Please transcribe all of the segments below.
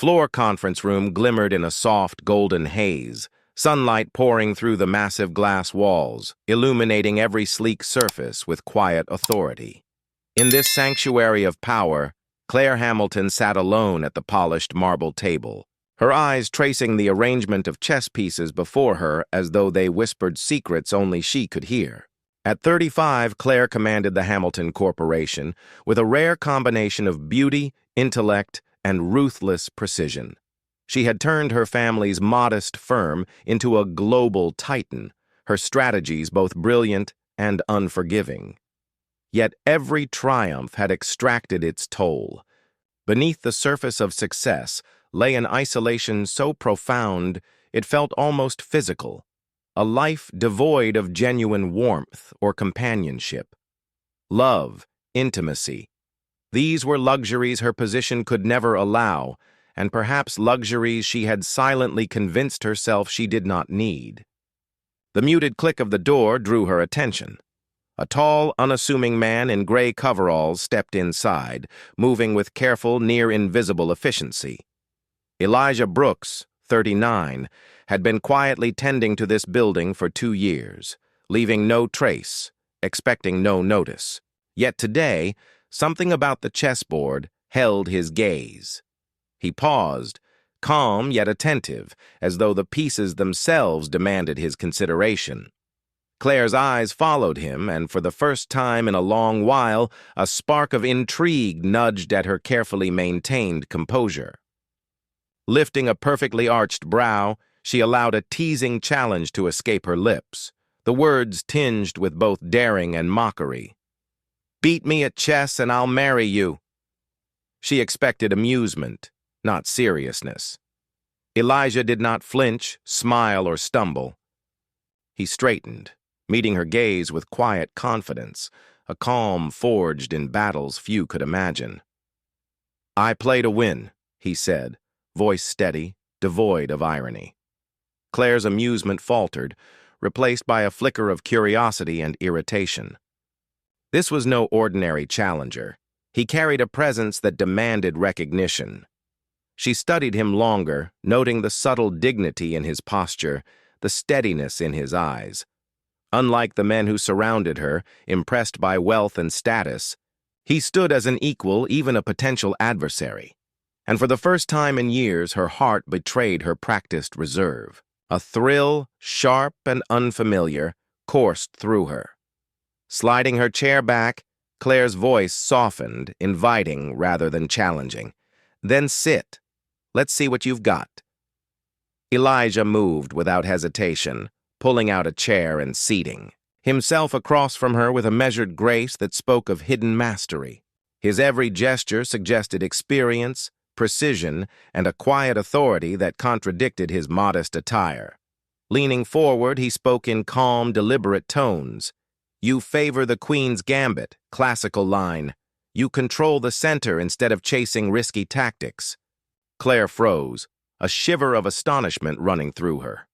floor conference room glimmered in a soft golden haze, sunlight pouring through the massive glass walls, illuminating every sleek surface with quiet authority. In this sanctuary of power, Claire Hamilton sat alone at the polished marble table, her eyes tracing the arrangement of chess pieces before her as though they whispered secrets only she could hear. At 35, Claire commanded the Hamilton Corporation with a rare combination of beauty, intellect, and ruthless precision. She had turned her family's modest firm into a global titan, her strategies both brilliant and unforgiving. Yet every triumph had extracted its toll. Beneath the surface of success lay an isolation so profound it felt almost physical, a life devoid of genuine warmth or companionship. Love, intimacy. These were luxuries her position could never allow, and perhaps luxuries she had silently convinced herself she did not need. The muted click of the door drew her attention. A tall, unassuming man in gray coveralls stepped inside, moving with careful, near-invisible efficiency. Elijah Brooks, 39, had been quietly tending to this building for 2 years, leaving no trace, expecting no notice. Yet today, something about the chessboard held his gaze. He paused, calm yet attentive, as though the pieces themselves demanded his consideration. Claire's eyes followed him, and for the first time in a long while, a spark of intrigue nudged at her carefully maintained composure. Lifting a perfectly arched brow, she allowed a teasing challenge to escape her lips, the words tinged with both daring and mockery. "Beat me at chess and I'll marry you." She expected amusement, not seriousness. Elijah did not flinch, smile, or stumble. He straightened, meeting her gaze with quiet confidence, a calm forged in battles few could imagine. "I play to win," he said, voice steady, devoid of irony. Claire's amusement faltered, replaced by a flicker of curiosity and irritation. This was no ordinary challenger. He carried a presence that demanded recognition. She studied him longer, noting the subtle dignity in his posture, the steadiness in his eyes. Unlike the men who surrounded her, impressed by wealth and status, he stood as an equal, even a potential adversary. And for the first time in years, her heart betrayed her practiced reserve. A thrill, sharp and unfamiliar, coursed through her. Sliding her chair back, Claire's voice softened, inviting rather than challenging. "Then sit. Let's see what you've got." Elijah moved without hesitation, pulling out a chair and seating, himself across from her with a measured grace that spoke of hidden mastery. His every gesture suggested experience, precision, and a quiet authority that contradicted his modest attire. Leaning forward, he spoke in calm, deliberate tones. "You favor the Queen's gambit, classical line. You control the center instead of chasing risky tactics." Claire froze, a shiver of astonishment running through her.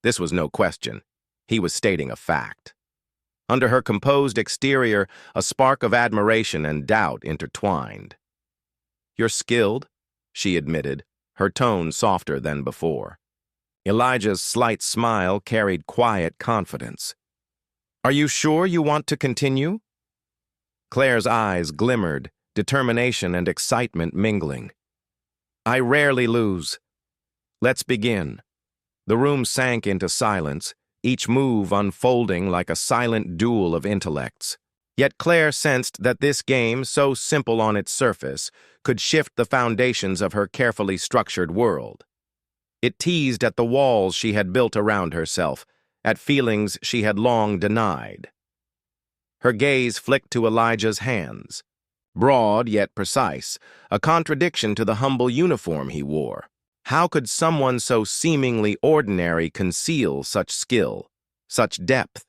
This was no question. He was stating a fact. Under her composed exterior, a spark of admiration and doubt intertwined. "You're skilled," she admitted, her tone softer than before. Elijah's slight smile carried quiet confidence. "Are you sure you want to continue?" Claire's eyes glimmered, determination and excitement mingling. "I rarely lose. Let's begin." The room sank into silence, each move unfolding like a silent duel of intellects. Yet Claire sensed that this game, so simple on its surface, could shift the foundations of her carefully structured world. It teased at the walls she had built around herself, at feelings she had long denied. Her gaze flicked to Elijah's hands. Broad yet precise, a contradiction to the humble uniform he wore. How could someone so seemingly ordinary conceal such skill, such depth?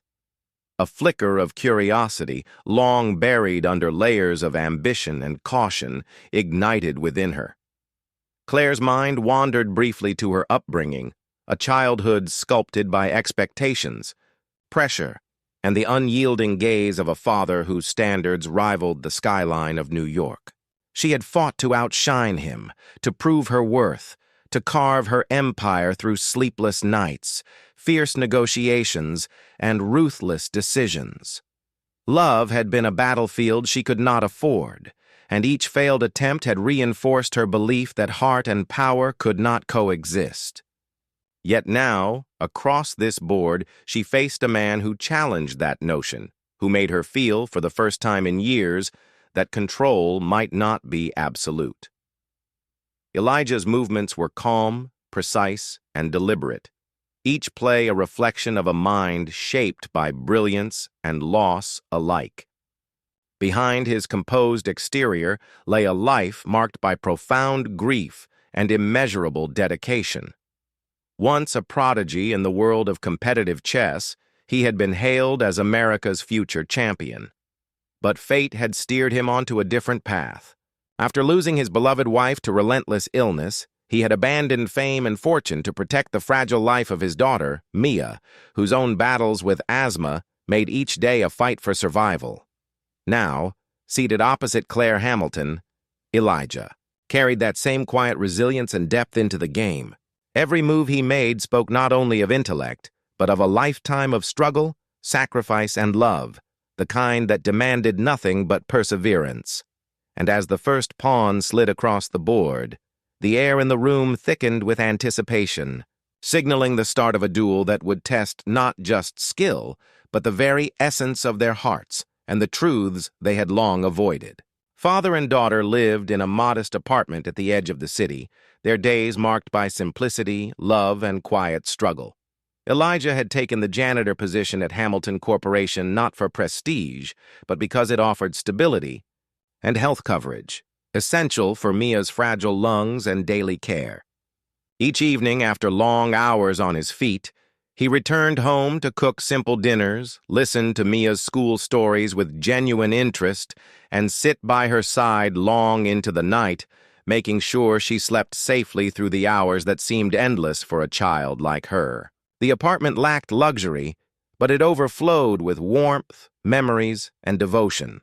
A flicker of curiosity, long buried under layers of ambition and caution, ignited within her. Claire's mind wandered briefly to her upbringing, a childhood sculpted by expectations, pressure, and the unyielding gaze of a father whose standards rivaled the skyline of New York. She had fought to outshine him, to prove her worth, to carve her empire through sleepless nights, fierce negotiations, and ruthless decisions. Love had been a battlefield she could not afford, and each failed attempt had reinforced her belief that heart and power could not coexist. Yet now, across this board, she faced a man who challenged that notion, who made her feel, for the first time in years, that control might not be absolute. Elijah's movements were calm, precise, and deliberate, each play a reflection of a mind shaped by brilliance and loss alike. Behind his composed exterior lay a life marked by profound grief and immeasurable dedication. Once a prodigy in the world of competitive chess, he had been hailed as America's future champion. But fate had steered him onto a different path. After losing his beloved wife to relentless illness, he had abandoned fame and fortune to protect the fragile life of his daughter, Mia, whose own battles with asthma made each day a fight for survival. Now, seated opposite Claire Hamilton, Elijah carried that same quiet resilience and depth into the game. Every move he made spoke not only of intellect, but of a lifetime of struggle, sacrifice, and love, the kind that demanded nothing but perseverance. And as the first pawn slid across the board, the air in the room thickened with anticipation, signaling the start of a duel that would test not just skill, but the very essence of their hearts and the truths they had long avoided. Father and daughter lived in a modest apartment at the edge of the city, their days marked by simplicity, love, and quiet struggle. Elijah had taken the janitor position at Hamilton Corporation not for prestige, but because it offered stability and health coverage, essential for Mia's fragile lungs and daily care. Each evening, after long hours on his feet, he returned home to cook simple dinners, listen to Mia's school stories with genuine interest, and sit by her side long into the night, making sure she slept safely through the hours that seemed endless for a child like her. The apartment lacked luxury, but it overflowed with warmth, memories, and devotion.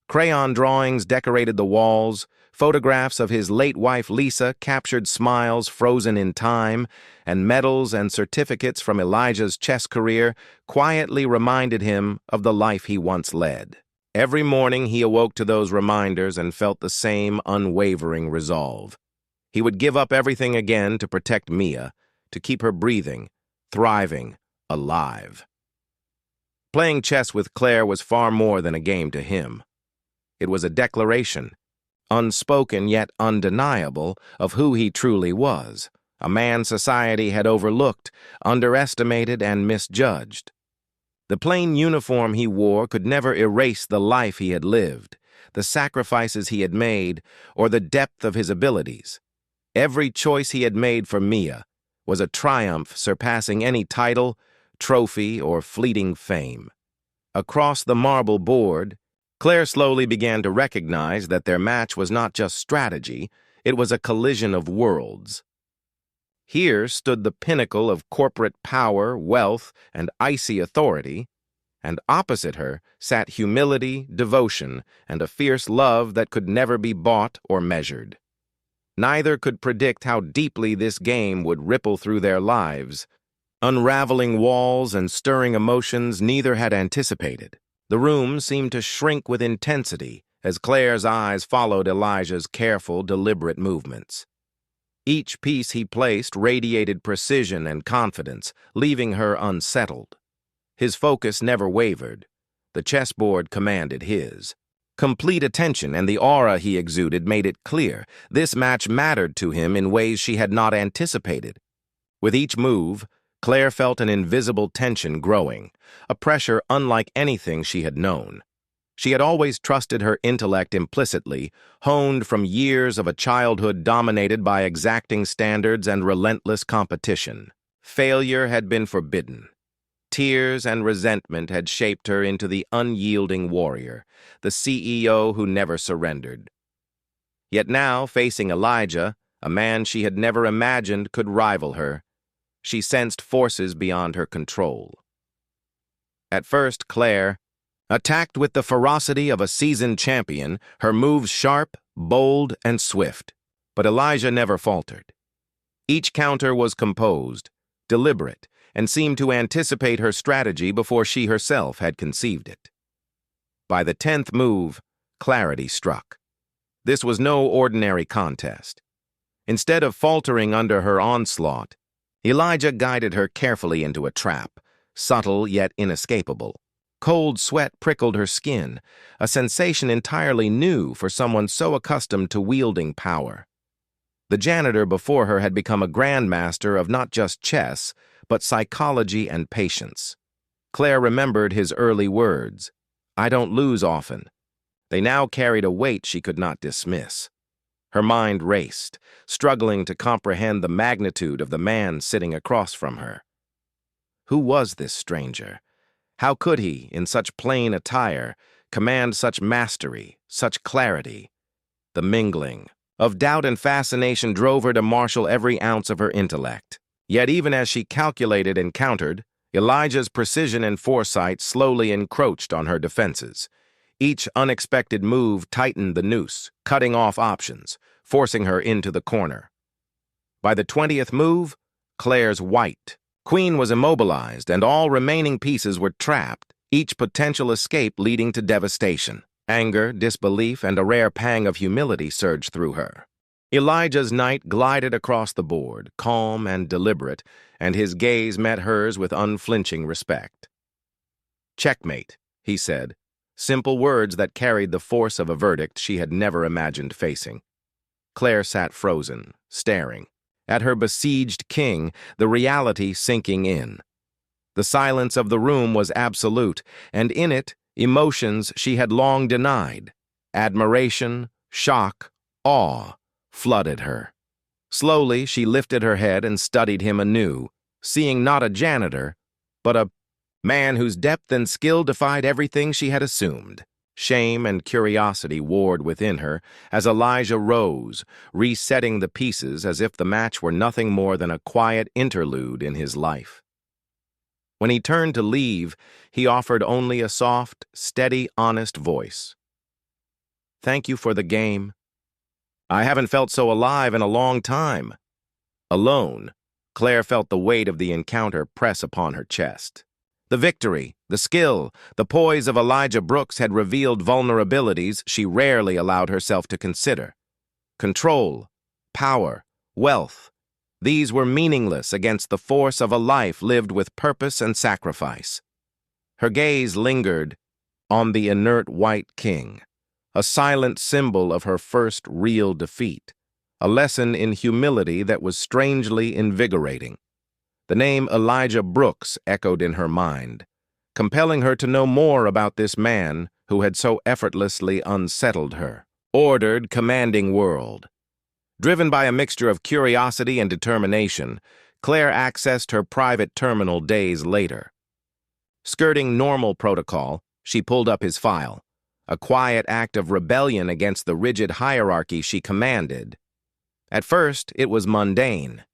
Crayon drawings decorated the walls, photographs of his late wife Lisa captured smiles frozen in time, and medals and certificates from Elijah's chess career quietly reminded him of the life he once led. Every morning he awoke to those reminders and felt the same unwavering resolve. He would give up everything again to protect Mia, to keep her breathing, thriving, alive. Playing chess with Claire was far more than a game to him. It was a declaration, unspoken yet undeniable, of who he truly was, a man society had overlooked, underestimated, and misjudged. The plain uniform he wore could never erase the life he had lived, the sacrifices he had made, or the depth of his abilities. Every choice he had made for Mia was a triumph surpassing any title, trophy, or fleeting fame. Across the marble board, Claire slowly began to recognize that their match was not just strategy, it was a collision of worlds. Here stood the pinnacle of corporate power, wealth, and icy authority, and opposite her sat humility, devotion, and a fierce love that could never be bought or measured. Neither could predict how deeply this game would ripple through their lives. Unraveling walls and stirring emotions neither had anticipated. The room seemed to shrink with intensity as Claire's eyes followed Elijah's careful, deliberate movements. Each piece he placed radiated precision and confidence, leaving her unsettled. His focus never wavered. The chessboard commanded his. Complete attention and the aura he exuded made it clear this match mattered to him in ways she had not anticipated. With each move, Claire felt an invisible tension growing, a pressure unlike anything she had known. She had always trusted her intellect implicitly, honed from years of a childhood dominated by exacting standards and relentless competition. Failure had been forbidden. Tears and resentment had shaped her into the unyielding warrior, the CEO who never surrendered. Yet now, facing Elijah, a man she had never imagined could rival her, she sensed forces beyond her control. At first, Claire, attacked with the ferocity of a seasoned champion, her moves sharp, bold and swift, but Elijah never faltered. Each counter was composed, deliberate, and seemed to anticipate her strategy before she herself had conceived it. By the 10th move, clarity struck. This was no ordinary contest. Instead of faltering under her onslaught, Elijah guided her carefully into a trap, subtle yet inescapable. Cold sweat prickled her skin, a sensation entirely new for someone so accustomed to wielding power. The janitor before her had become a grandmaster of not just chess, but psychology and patience. Claire remembered his early words, "I don't lose often." They now carried a weight she could not dismiss. Her mind raced, struggling to comprehend the magnitude of the man sitting across from her. Who was this stranger? How could he, in such plain attire, command such mastery, such clarity? The mingling of doubt and fascination drove her to marshal every ounce of her intellect. Yet even as she calculated and countered, Elijah's precision and foresight slowly encroached on her defenses. Each unexpected move tightened the noose, cutting off options, forcing her into the corner. By the 20th move, Claire's white queen was immobilized, and all remaining pieces were trapped, each potential escape leading to devastation. Anger, disbelief, and a rare pang of humility surged through her. Elijah's knight glided across the board, calm and deliberate, and his gaze met hers with unflinching respect. "Checkmate," he said, simple words that carried the force of a verdict she had never imagined facing. Claire sat frozen, staring. At her besieged king, the reality sinking in. The silence of the room was absolute, and in it, emotions she had long denied. Admiration, shock, awe flooded her. Slowly, she lifted her head and studied him anew, seeing not a janitor, but a man whose depth and skill defied everything she had assumed. Shame and curiosity warred within her as Elijah rose, resetting the pieces as if the match were nothing more than a quiet interlude in his life. When he turned to leave, he offered only a soft, steady, honest voice. "Thank you for the game. I haven't felt so alive in a long time." Alone, Claire felt the weight of the encounter press upon her chest. The victory, the skill, the poise of Elijah Brooks had revealed vulnerabilities she rarely allowed herself to consider. Control, power, wealth, these were meaningless against the force of a life lived with purpose and sacrifice. Her gaze lingered on the inert white king, a silent symbol of her first real defeat, a lesson in humility that was strangely invigorating. The name Elijah Brooks echoed in her mind, compelling her to know more about this man who had so effortlessly unsettled her. Ordered, commanding world. Driven by a mixture of curiosity and determination, Claire accessed her private terminal days later. Skirting normal protocol, she pulled up his file, a quiet act of rebellion against the rigid hierarchy she commanded. At first, it was mundane.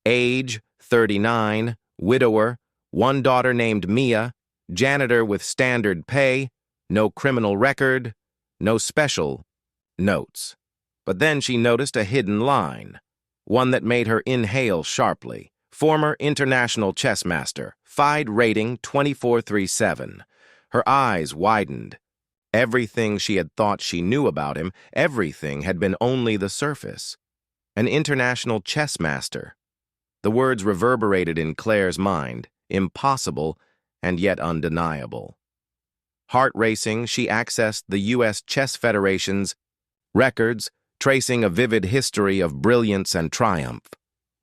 Age, 39, widower, one daughter named Mia, janitor with standard pay, no criminal record, no special notes. But then she noticed a hidden line, one that made her inhale sharply. Former international chess master, FIDE rating 2437. Her eyes widened. Everything she had thought she knew about him, everything had been only the surface. An international chess master. The words reverberated in Claire's mind, impossible and yet undeniable. Heart racing, she accessed the U.S. Chess Federation's records, tracing a vivid history of brilliance and triumph.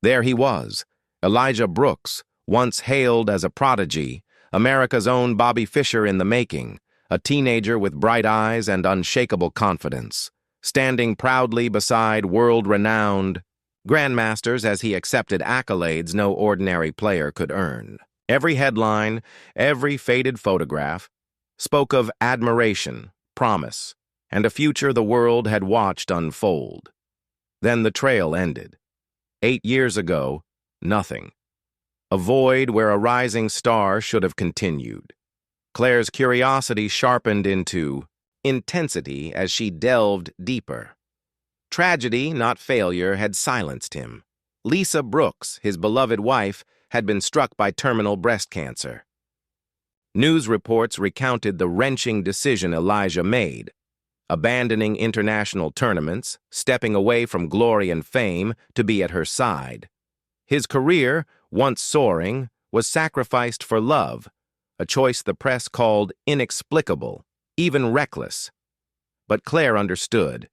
There he was, Elijah Brooks, once hailed as a prodigy, America's own Bobby Fischer in the making, a teenager with bright eyes and unshakable confidence, standing proudly beside world-renowned grandmasters as he accepted accolades no ordinary player could earn. Every headline, every faded photograph, spoke of admiration, promise, and a future the world had watched unfold. Then the trail ended. 8 years ago, nothing. A void where a rising star should have continued. Claire's curiosity sharpened into intensity as she delved deeper. Tragedy, not failure, had silenced him. Lisa Brooks, his beloved wife, had been struck by terminal breast cancer. News reports recounted the wrenching decision Elijah made, abandoning international tournaments, stepping away from glory and fame to be at her side. His career, once soaring, was sacrificed for love, a choice the press called inexplicable, even reckless. But Claire understood.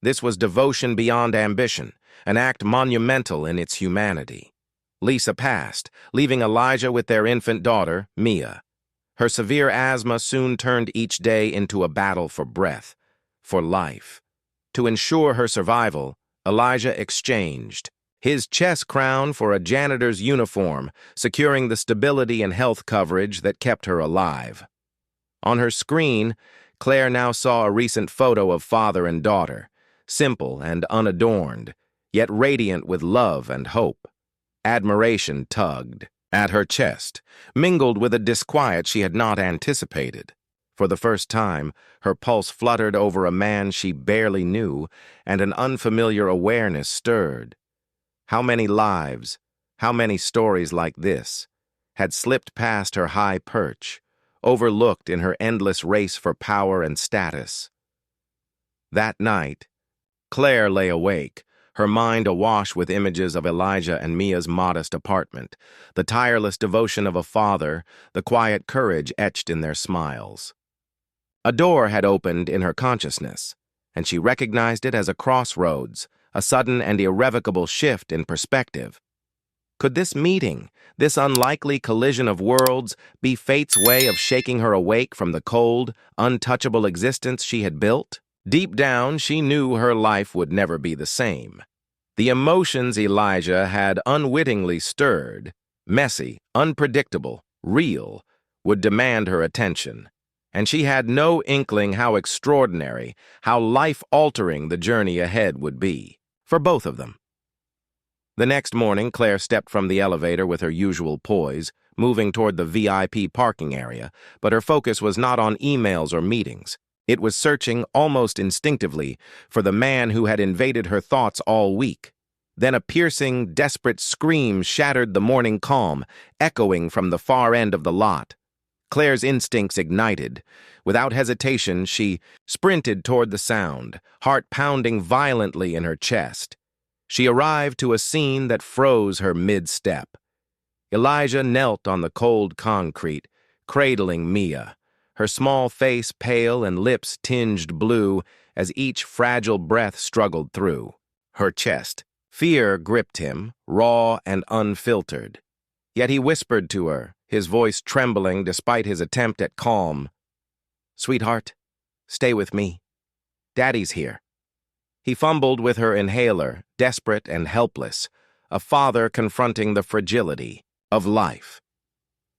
This was devotion beyond ambition, an act monumental in its humanity. Lisa passed, leaving Elijah with their infant daughter, Mia. Her severe asthma soon turned each day into a battle for breath, for life. To ensure her survival, Elijah exchanged his chess crown for a janitor's uniform, securing the stability and health coverage that kept her alive. On her screen, Claire now saw a recent photo of father and daughter, simple and unadorned, yet radiant with love and hope. Admiration tugged at her chest, mingled with a disquiet she had not anticipated. For the first time, her pulse fluttered over a man she barely knew, and an unfamiliar awareness stirred. How many lives, how many stories like this, had slipped past her high perch, overlooked in her endless race for power and status? That night, Claire lay awake, her mind awash with images of Elijah and Mia's modest apartment, the tireless devotion of a father, the quiet courage etched in their smiles. A door had opened in her consciousness, and she recognized it as a crossroads, a sudden and irrevocable shift in perspective. Could this meeting, this unlikely collision of worlds, be fate's way of shaking her awake from the cold, untouchable existence she had built? Deep down, she knew her life would never be the same. The emotions Elijah had unwittingly stirred, messy, unpredictable, real, would demand her attention. And she had no inkling how extraordinary, how life-altering the journey ahead would be, for both of them. The next morning, Claire stepped from the elevator with her usual poise, moving toward the VIP parking area, but her focus was not on emails or meetings. It was searching, almost instinctively, for the man who had invaded her thoughts all week. Then a piercing, desperate scream shattered the morning calm, echoing from the far end of the lot. Claire's instincts ignited. Without hesitation, she sprinted toward the sound, heart pounding violently in her chest. She arrived to a scene that froze her mid-step. Elijah knelt on the cold concrete, cradling Mia, her small face pale and lips tinged blue as each fragile breath struggled through her chest. Fear gripped him, raw and unfiltered. Yet he whispered to her, his voice trembling despite his attempt at calm. "Sweetheart, stay with me. Daddy's here." He fumbled with her inhaler, desperate and helpless, a father confronting the fragility of life.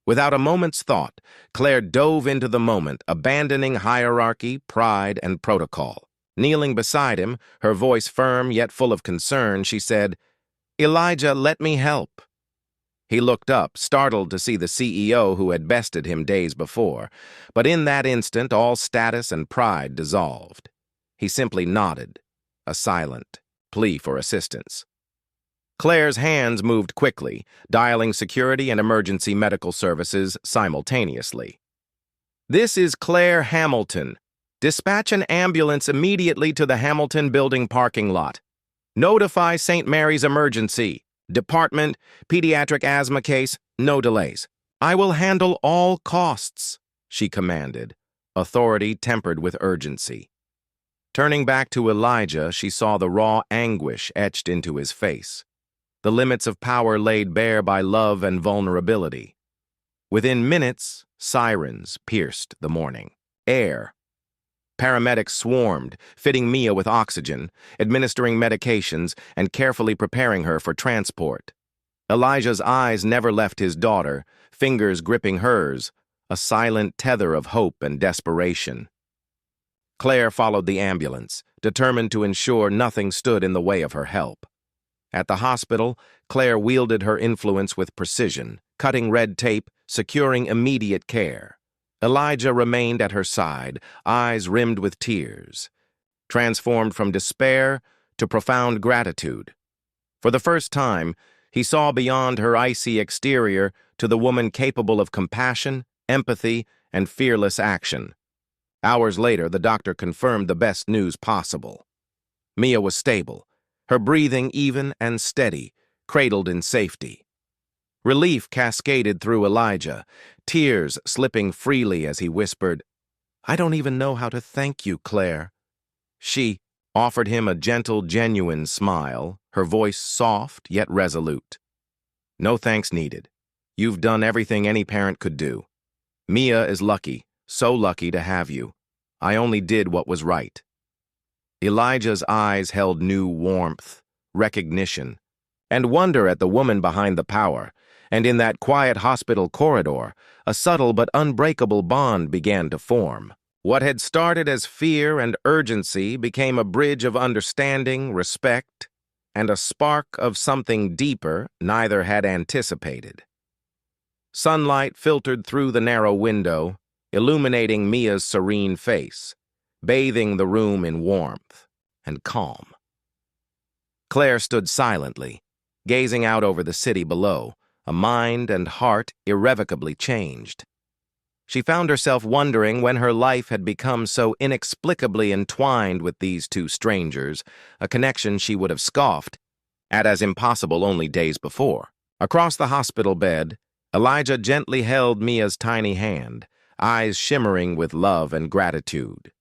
Without a moment's thought, Claire dove into the moment, abandoning hierarchy, pride, and protocol. Kneeling beside him, her voice firm yet full of concern, she said, "Elijah, let me help." He looked up, startled to see the CEO who had bested him days before, but in that instant all status and pride dissolved. He simply nodded, a silent plea for assistance. Claire's hands moved quickly, dialing security and emergency medical services simultaneously. "This is Claire Hamilton. Dispatch an ambulance immediately to the Hamilton Building parking lot. Notify St. Mary's Emergency. Department, pediatric asthma case, no delays. I will handle all costs," she commanded, authority tempered with urgency. Turning back to Elijah, she saw the raw anguish etched into his face, the limits of power laid bare by love and vulnerability. Within minutes, sirens pierced the morning air. Paramedics swarmed, fitting Mia with oxygen, administering medications, and carefully preparing her for transport. Elijah's eyes never left his daughter, fingers gripping hers, a silent tether of hope and desperation. Claire followed the ambulance, determined to ensure nothing stood in the way of her help. At the hospital, Claire wielded her influence with precision, cutting red tape, securing immediate care. Elijah remained at her side, eyes rimmed with tears. Transformed from despair to profound gratitude. For the first time, he saw beyond her icy exterior to the woman capable of compassion, empathy, and fearless action. Hours later, the doctor confirmed the best news possible. Mia was stable, her breathing even and steady, cradled in safety. Relief cascaded through Elijah, tears slipping freely as he whispered, "I don't even know how to thank you, Claire." She offered him a gentle, genuine smile, her voice soft yet resolute. "No thanks needed. You've done everything any parent could do. Mia is lucky, so lucky to have you. I only did what was right." Elijah's eyes held new warmth, recognition, and wonder at the woman behind the power, and in that quiet hospital corridor, a subtle but unbreakable bond began to form. What had started as fear and urgency became a bridge of understanding, respect, and a spark of something deeper neither had anticipated. Sunlight filtered through the narrow window, illuminating Mia's serene face, bathing the room in warmth and calm. Claire stood silently, gazing out over the city below, a mind and heart irrevocably changed. She found herself wondering when her life had become so inexplicably entwined with these two strangers, a connection she would have scoffed at as impossible only days before. Across the hospital bed, Elijah gently held Mia's tiny hand, eyes shimmering with love and gratitude.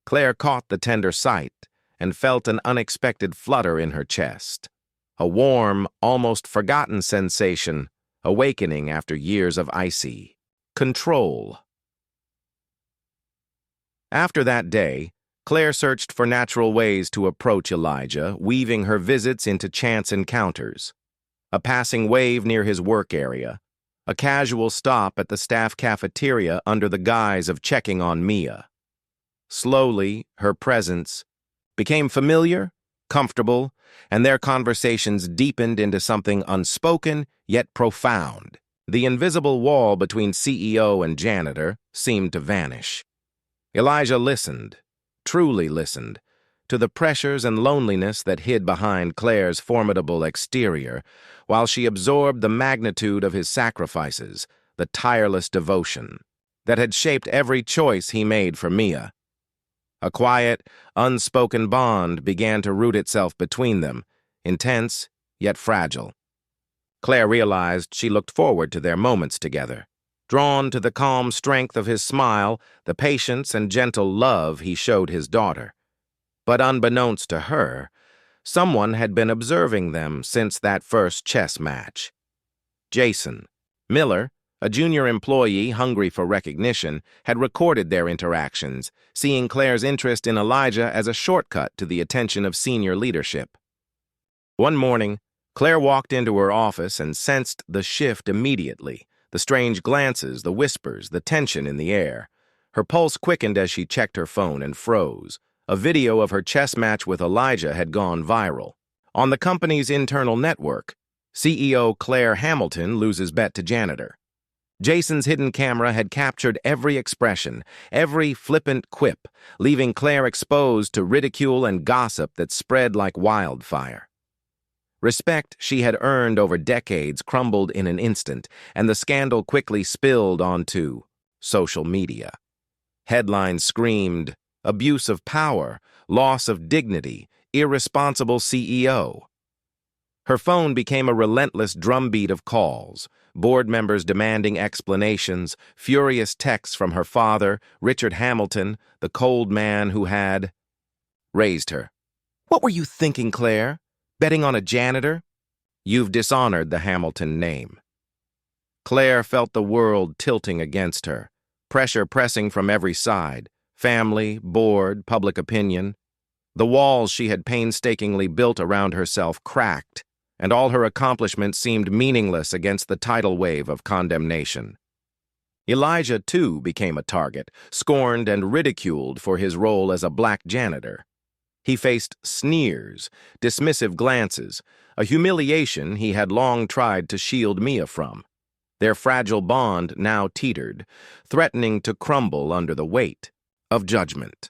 Claire caught the tender sight and felt an unexpected flutter in her chest, a warm, almost forgotten sensation awakening after years of icy control. After that day, Claire searched for natural ways to approach Elijah, weaving her visits into chance encounters. A passing wave near his work area, a casual stop at the staff cafeteria under the guise of checking on Mia. Slowly, her presence became familiar, comfortable, and their conversations deepened into something unspoken yet profound. The invisible wall between CEO and janitor seemed to vanish. Elijah listened, truly listened, to the pressures and loneliness that hid behind Claire's formidable exterior, while she absorbed the magnitude of his sacrifices, the tireless devotion that had shaped every choice he made for Mia. A quiet, unspoken bond began to root itself between them, intense yet fragile. Claire realized she looked forward to their moments together, drawn to the calm strength of his smile, the patience and gentle love he showed his daughter. But unbeknownst to her, someone had been observing them since that first chess match. Jason Miller, a junior employee hungry for recognition, had recorded their interactions, seeing Claire's interest in Elijah as a shortcut to the attention of senior leadership. One morning, Claire walked into her office and sensed the shift immediately, the strange glances, the whispers, the tension in the air. Her pulse quickened as she checked her phone and froze. A video of her chess match with Elijah had gone viral. On the company's internal network, CEO Claire Hamilton loses bet to janitor. Jason's hidden camera had captured every expression, every flippant quip, leaving Claire exposed to ridicule and gossip that spread like wildfire. Respect she had earned over decades crumbled in an instant, and the scandal quickly spilled onto social media. Headlines screamed, "Abuse of power, loss of dignity, irresponsible CEO." Her phone became a relentless drumbeat of calls, board members demanding explanations, furious texts from her father, Richard Hamilton, the cold man who had raised her. "What were you thinking, Claire? Betting on a janitor? You've dishonored the Hamilton name." Claire felt the world tilting against her, pressure pressing from every side, family, board, public opinion. The walls she had painstakingly built around herself cracked, and all her accomplishments seemed meaningless against the tidal wave of condemnation. Elijah, too, became a target, scorned and ridiculed for his role as a black janitor. He faced sneers, dismissive glances, a humiliation he had long tried to shield Mia from. Their fragile bond now teetered, threatening to crumble under the weight of judgment.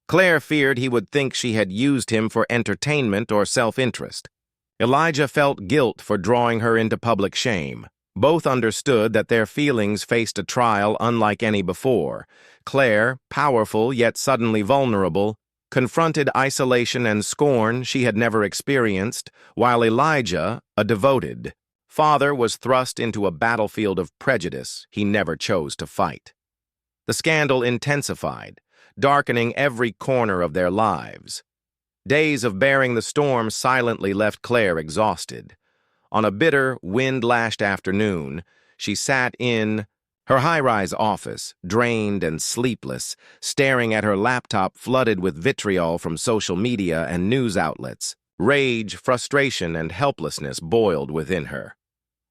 Claire feared he would think she had used him for entertainment or self-interest. Elijah felt guilt for drawing her into public shame. Both understood that their feelings faced a trial unlike any before. Claire, powerful yet suddenly vulnerable, confronted isolation and scorn she had never experienced, while Elijah, a devoted father, was thrust into a battlefield of prejudice he never chose to fight. The scandal intensified, darkening every corner of their lives. Days of bearing the storm silently left Claire exhausted. On a bitter, wind-lashed afternoon, she sat in her high-rise office, drained and sleepless, staring at her laptop flooded with vitriol from social media and news outlets. Rage, frustration, and helplessness boiled within her.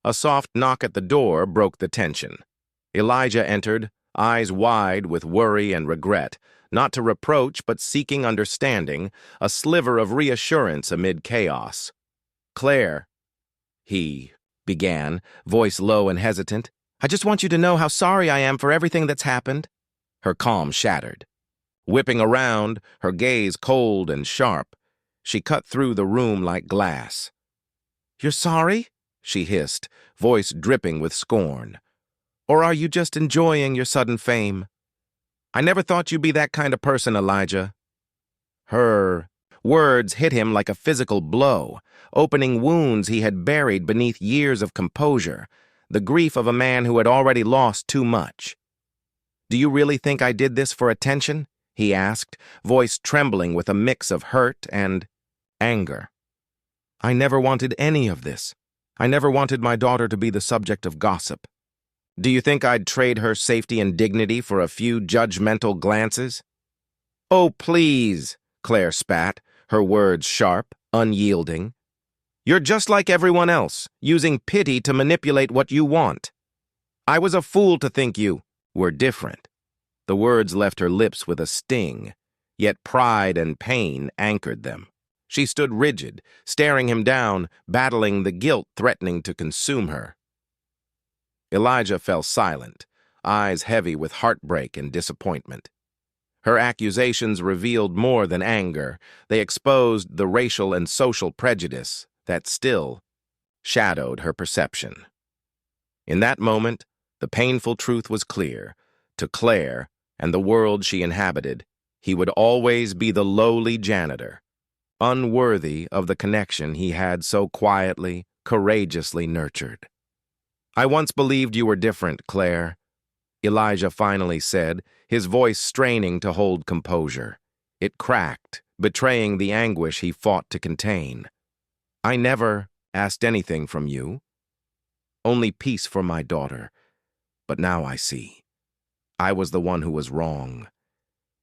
A soft knock at the door broke the tension. Elijah entered, eyes wide with worry and regret, not to reproach but seeking understanding, a sliver of reassurance amid chaos. "Claire," he began, voice low and hesitant, "I just want you to know how sorry I am for everything that's happened." Her calm shattered. Whipping around, her gaze cold and sharp, she cut through the room like glass. "You're sorry?" she hissed, voice dripping with scorn. "Or are you just enjoying your sudden fame? I never thought you'd be that kind of person, Elijah." Her words hit him like a physical blow, opening wounds he had buried beneath years of composure, the grief of a man who had already lost too much. "Do you really think I did this for attention?" he asked, voice trembling with a mix of hurt and anger. "I never wanted any of this. I never wanted my daughter to be the subject of gossip. Do you think I'd trade her safety and dignity for a few judgmental glances?" "Oh, please," Claire spat, her words sharp, unyielding. "You're just like everyone else, using pity to manipulate what you want. I was a fool to think you were different." The words left her lips with a sting, yet pride and pain anchored them. She stood rigid, staring him down, battling the guilt threatening to consume her. Elijah fell silent, eyes heavy with heartbreak and disappointment. Her accusations revealed more than anger. They exposed the racial and social prejudice that still shadowed her perception. In that moment, the painful truth was clear. To Claire and the world she inhabited, he would always be the lowly janitor, unworthy of the connection he had so quietly, courageously nurtured. "I once believed you were different, Claire," Elijah finally said, his voice straining to hold composure. It cracked, betraying the anguish he fought to contain. "I never asked anything from you. Only peace for my daughter. But now I see. I was the one who was wrong.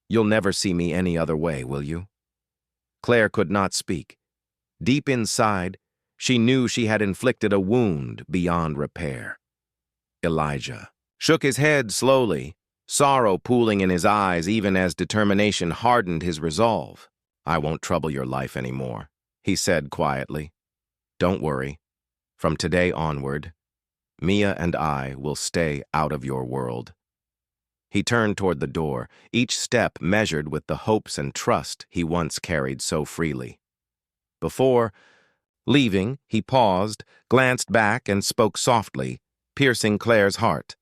You'll never see me any other way, will you?" Claire could not speak. Deep inside, she knew she had inflicted a wound beyond repair. Elijah shook his head slowly, sorrow pooling in his eyes even as determination hardened his resolve. "I won't trouble your life anymore," he said quietly. "Don't worry. From today onward, Mia and I will stay out of your world." He turned toward the door, each step measured with the hopes and trust he once carried so freely. Before leaving, he paused, glanced back, and spoke softly, piercing Claire's heart.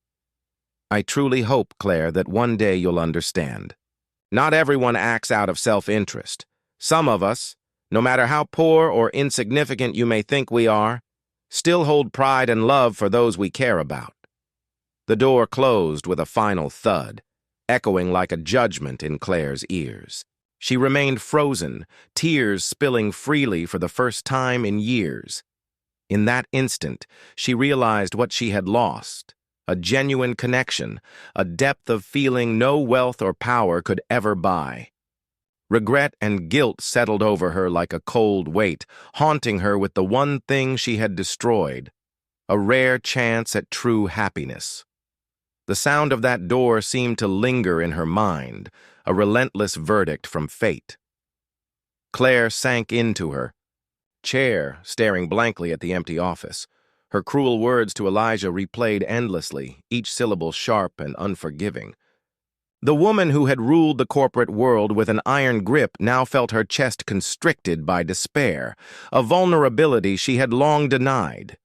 "I truly hope, Claire, that one day you'll understand. Not everyone acts out of self-interest. Some of us, no matter how poor or insignificant you may think we are, still hold pride and love for those we care about." The door closed with a final thud, echoing like a judgment in Claire's ears. She remained frozen, tears spilling freely for the first time in years. In that instant, she realized what she had lost, a genuine connection, a depth of feeling no wealth or power could ever buy. Regret and guilt settled over her like a cold weight, haunting her with the one thing she had destroyed, a rare chance at true happiness. The sound of that door seemed to linger in her mind, a relentless verdict from fate. Claire sank into her chair, staring blankly at the empty office. Her cruel words to Elijah replayed endlessly, each syllable sharp and unforgiving. The woman who had ruled the corporate world with an iron grip now felt her chest constricted by despair, a vulnerability she had long denied.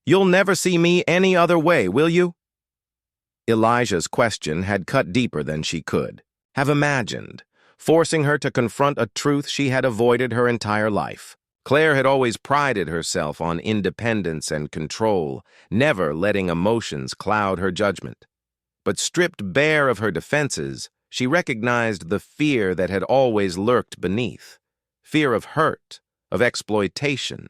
"You'll never see me any other way, will you?" Elijah's question had cut deeper than she could have imagined, forcing her to confront a truth she had avoided her entire life. Claire had always prided herself on independence and control, never letting emotions cloud her judgment. But stripped bare of her defenses, she recognized the fear that had always lurked beneath. Fear of hurt, of exploitation,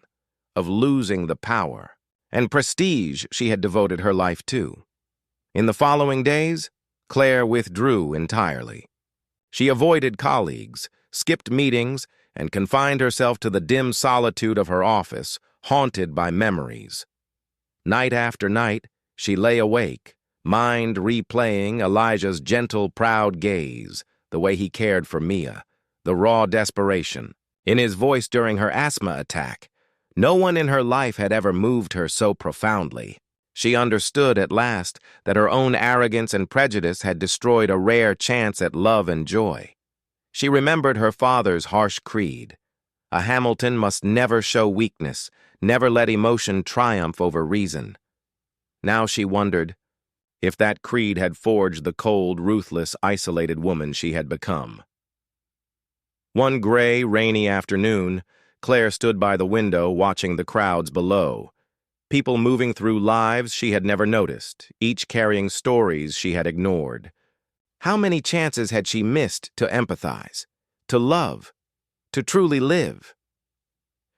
of losing the power and prestige she had devoted her life to. In the following days, Claire withdrew entirely. She avoided colleagues, skipped meetings, and confined herself to the dim solitude of her office, haunted by memories. Night after night, she lay awake, mind replaying Elijah's gentle, proud gaze, the way he cared for Mia, the raw desperation in his voice during her asthma attack. No one in her life had ever moved her so profoundly. She understood at last that her own arrogance and prejudice had destroyed a rare chance at love and joy. She remembered her father's harsh creed. A Hamilton must never show weakness, never let emotion triumph over reason. Now she wondered if that creed had forged the cold, ruthless, isolated woman she had become. One gray, rainy afternoon, Claire stood by the window watching the crowds below. People moving through lives she had never noticed, each carrying stories she had ignored. How many chances had she missed to empathize, to love, to truly live?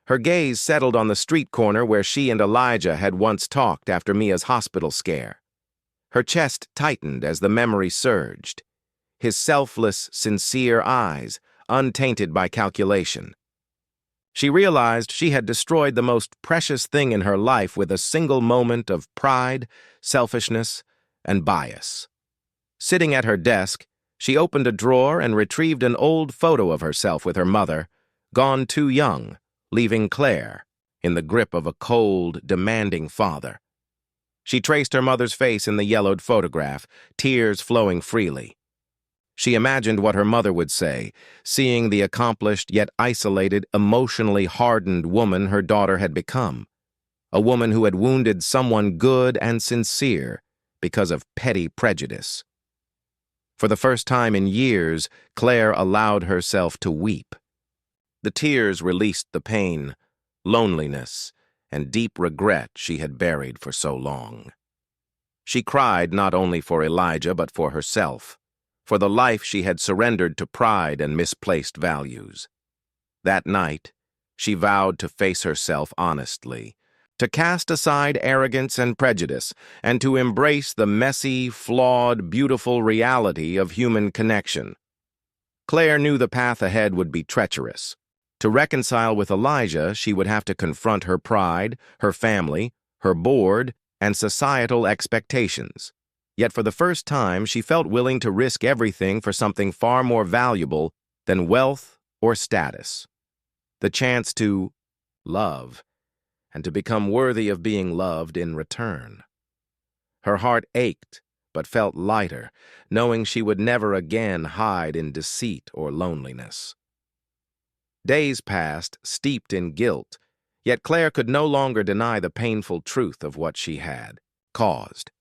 Her gaze settled on the street corner where she and Elijah had once talked after Mia's hospital scare. Her chest tightened as the memory surged. His selfless, sincere eyes, untainted by calculation. She realized she had destroyed the most precious thing in her life with a single moment of pride, selfishness, and bias. Sitting at her desk, she opened a drawer and retrieved an old photo of herself with her mother, gone too young, leaving Claire in the grip of a cold, demanding father. She traced her mother's face in the yellowed photograph, tears flowing freely. She imagined what her mother would say, seeing the accomplished yet isolated, emotionally hardened woman her daughter had become. A woman who had wounded someone good and sincere because of petty prejudice. For the first time in years, Claire allowed herself to weep. The tears released the pain, loneliness, and deep regret she had buried for so long. She cried not only for Elijah but for herself, for the life she had surrendered to pride and misplaced values. That night, she vowed to face herself honestly, to cast aside arrogance and prejudice, and to embrace the messy, flawed, beautiful reality of human connection. Claire knew the path ahead would be treacherous. To reconcile with Elijah, she would have to confront her pride, her family, her board, and societal expectations. Yet for the first time, she felt willing to risk everything for something far more valuable than wealth or status. The chance to love, and to become worthy of being loved in return. Her heart ached, but felt lighter, knowing she would never again hide in deceit or loneliness. Days passed, steeped in guilt, yet Claire could no longer deny the painful truth of what she had caused.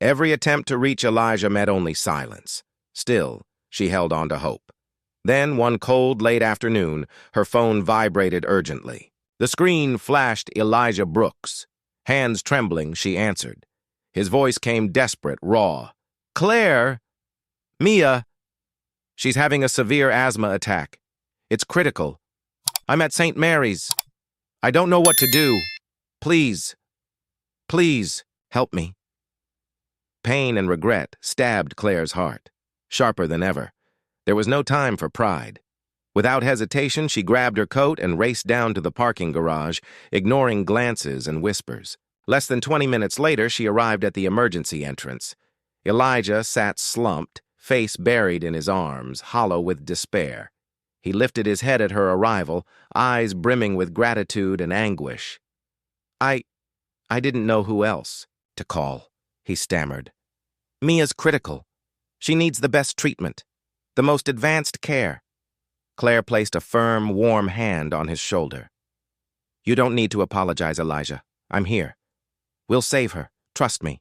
Every attempt to reach Elijah met only silence. Still, she held on to hope. Then, one cold, late afternoon, her phone vibrated urgently. The screen flashed Elijah Brooks. Hands trembling, she answered. His voice came desperate, raw. "Claire! Mia! She's having a severe asthma attack. It's critical. I'm at St. Mary's. I don't know what to do. Please, please, help me." Pain and regret stabbed Claire's heart, sharper than ever. There was no time for pride. Without hesitation, she grabbed her coat and raced down to the parking garage, ignoring glances and whispers. Less than 20 minutes later, she arrived at the emergency entrance. Elijah sat slumped, face buried in his arms, hollow with despair. He lifted his head at her arrival, eyes brimming with gratitude and anguish. I didn't know who else to call," he stammered. "Mia's critical. She needs the best treatment, the most advanced care. Claire placed a firm, warm hand on his shoulder. You don't need to apologize, Elijah. I'm here. We'll save her. Trust me.